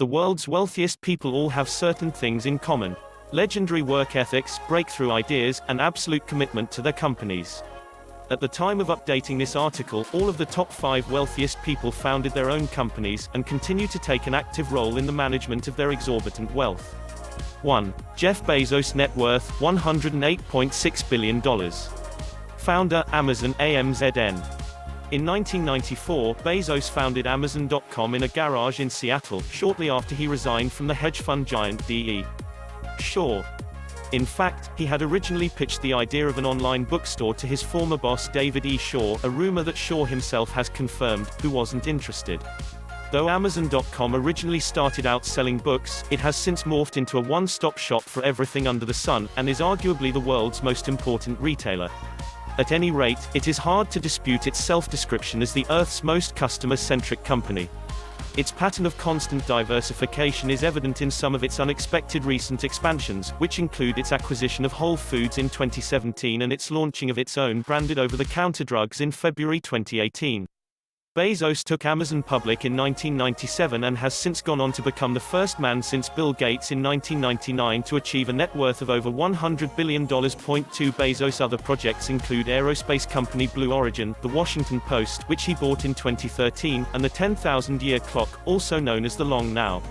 The world's wealthiest people all have certain things in common: legendary work ethics, breakthrough ideas, and absolute commitment to their companies. At the time of updating this article, all of the top 5 wealthiest people founded their own companies, and continue to take an active role in the management of their exorbitant wealth. 1. Jeff Bezos, net worth $108.6 billion. Founder, Amazon, AMZN. In 1994, Bezos founded Amazon.com in a garage in Seattle, shortly after he resigned from the hedge fund giant D.E. Shaw. In fact, he had originally pitched the idea of an online bookstore to his former boss David E. Shaw, a rumor that Shaw himself has confirmed, who wasn't interested. Though Amazon.com originally started out selling books, it has since morphed into a one-stop shop for everything under the sun, and is arguably the world's most important retailer. At any rate, it is hard to dispute its self-description as the Earth's most customer-centric company. Its pattern of constant diversification is evident in some of its unexpected recent expansions, which include its acquisition of Whole Foods in 2017 and its launching of its own branded over-the-counter drugs in February 2018. Bezos took Amazon public in 1997 and has since gone on to become the first man since Bill Gates in 1999 to achieve a net worth of over $100 billion. 2 Bezos' other projects include aerospace company Blue Origin, The Washington Post, which he bought in 2013, and the 10,000-year clock, also known as the Long Now.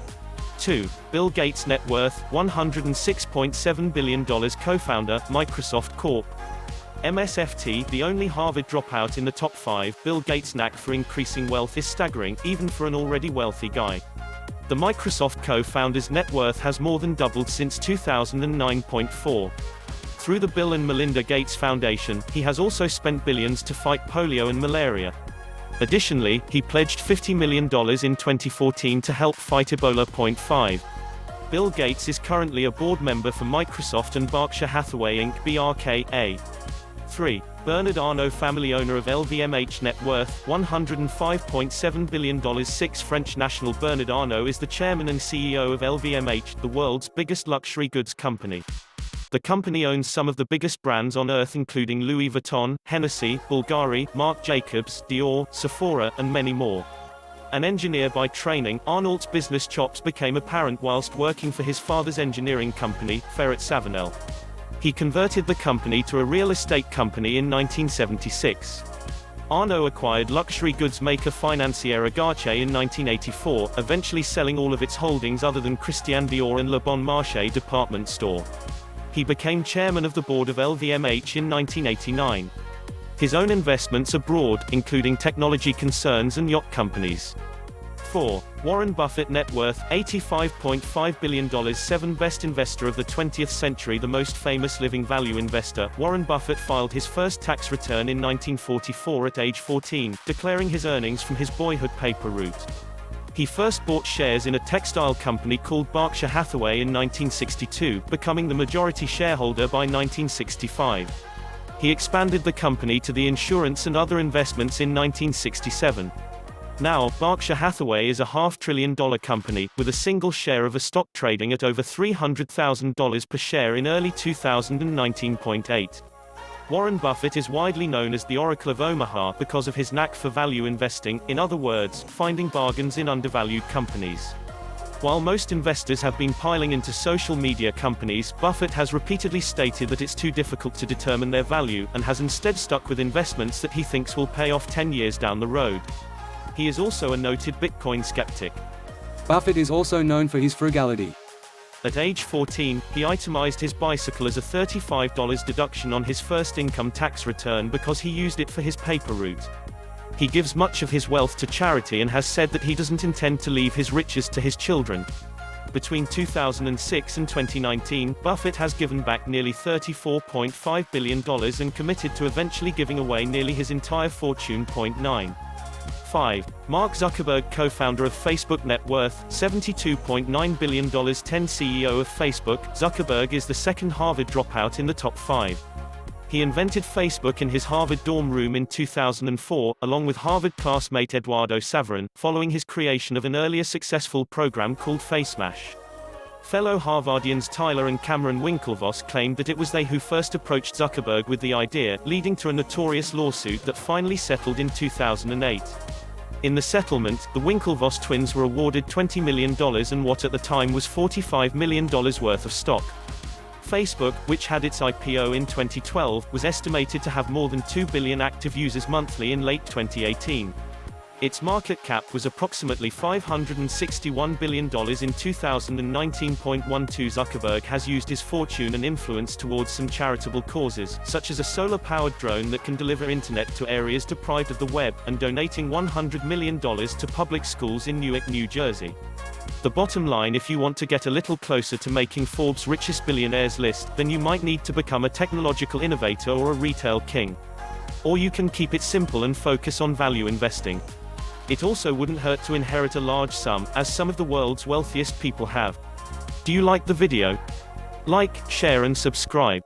2. Bill Gates' net worth, $106.7 billion. Co-founder, Microsoft Corp. MSFT, the only Harvard dropout in the top 5. Bill Gates' knack for increasing wealth is staggering, even for an already wealthy guy. The Microsoft co-founder's net worth has more than doubled since 2009.4. Through the Bill and Melinda Gates Foundation, he has also spent billions to fight polio and malaria. Additionally, he pledged $50 million in 2014 to help fight Ebola. 5. Bill Gates is currently a board member for Microsoft and Berkshire Hathaway Inc. (BRKA). 3. Bernard Arnault, family owner of LVMH, net worth $105.7 billion. 6. French national Bernard Arnault is the chairman and CEO of LVMH, the world's biggest luxury goods company. The company owns some of the biggest brands on earth, including Louis Vuitton, Hennessy, Bulgari, Marc Jacobs, Dior, Sephora, and many more. An engineer by training, Arnault's business chops became apparent whilst working for his father's engineering company, Ferret Savinel. He converted the company to a real estate company in 1976. Arnault acquired luxury goods maker Financière Agache in 1984, eventually selling all of its holdings other than Christian Dior and Le Bon Marché department store. He became chairman of the board of LVMH in 1989. His own investments are broad, including technology concerns and yacht companies. 4. Warren Buffett, net worth $85.5 billion. 7. Best investor of the 20th century. The most famous living value investor, Warren Buffett filed his first tax return in 1944 at age 14, declaring his earnings from his boyhood paper route. He first bought shares in a textile company called Berkshire Hathaway in 1962, becoming the majority shareholder by 1965. He expanded the company to the insurance and other investments in 1967. Now, Berkshire Hathaway is a $500 billion company, with a single share of a stock trading at over $300,000 per share in early 2019.8. Warren Buffett is widely known as the Oracle of Omaha because of his knack for value investing, in other words, finding bargains in undervalued companies. While most investors have been piling into social media companies, Buffett has repeatedly stated that it's too difficult to determine their value, and has instead stuck with investments that he thinks will pay off 10 years down the road. He is also a noted Bitcoin skeptic. Buffett is also known for his frugality. At age 14, he itemized his bicycle as a $35 deduction on his first income tax return because he used it for his paper route. He gives much of his wealth to charity and has said that he doesn't intend to leave his riches to his children. Between 2006 and 2019, Buffett has given back nearly $34.5 billion and committed to eventually giving away nearly his entire fortune. 9. 5. Mark Zuckerberg, co-founder of Facebook, net worth $72.9 billion. 10. CEO of Facebook, Zuckerberg is the second Harvard dropout in the top 5. He invented Facebook in his Harvard dorm room in 2004, along with Harvard classmate Eduardo Saverin, following his creation of an earlier successful program called FaceMash. Fellow Harvardians Tyler and Cameron Winklevoss claimed that it was they who first approached Zuckerberg with the idea, leading to a notorious lawsuit that finally settled in 2008. In the settlement, the Winklevoss twins were awarded $20 million and what at the time was $45 million worth of stock. Facebook, which had its IPO in 2012, was estimated to have more than 2 billion active users monthly in late 2018. Its market cap was approximately $561 billion in 2019.12. Zuckerberg has used his fortune and influence towards some charitable causes, such as a solar-powered drone that can deliver internet to areas deprived of the web, and donating $100 million to public schools in Newark, New Jersey. The bottom line: if you want to get a little closer to making Forbes' richest billionaires list, then you might need to become a technological innovator or a retail king. Or you can keep it simple and focus on value investing. It also wouldn't hurt to inherit a large sum, as some of the world's wealthiest people have. Do you like the video? Like, share and subscribe.